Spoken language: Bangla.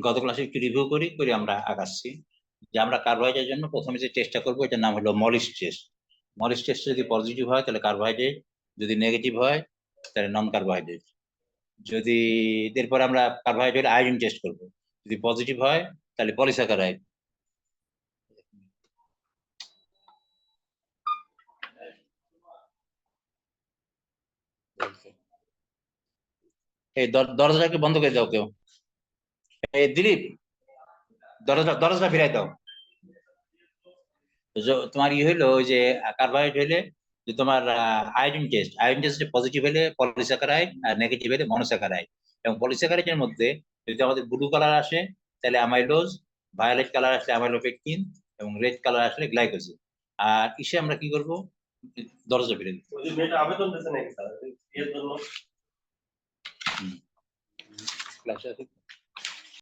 গত ক্লাসে একটু রিভিউ করে আমরা আগাচ্ছি যে আমরা কার্বোহাইড্রেটের জন্য প্রথমে যে টেস্টটা করবো এটার নাম হলো মলিস টেস্ট। মলিস টেস্ট যদি পজিটিভ হয় তাহলে কার্বোহাইড্রেট, যদি নেগেটিভ হয় তাহলে নন কার্বোহাইড্রেট। যদি এরপর আমরা কার্বোহাইড্রেট আয়োডিন টেস্ট করব, যদি পজিটিভ হয় তাহলে পলিস্যাকারাইড। এই দরজাটাকে বন্ধ করে দাও কেউ। এই দিলীপ, দরজাটা ফিরাই দাও। তোমার ই হইলো ওই যে কার্বোহাইড্রেট হইলে যে তোমার আয়োডিন টেস্ট পজিটিভ হলে পলিস্যাকারাইড আর নেগেটিভ হলে মনোস্যাকারাইড। এবং পলিস্যাকারাইডের মধ্যে যদি আমাদের ব্লু কালার আসে তাহলে অ্যামাইলোজ, ভায়োলেট কালার আসলে অ্যামাইলোপেকটিন, এবং রেড কালার আসলে গ্লাইকোজেন। আর ইসে আমরা কি করব, দরজা ফিরে দিব। ওই যে মেয়েটা আবেদন দিয়েছে নাকি স্যার এর জন্য?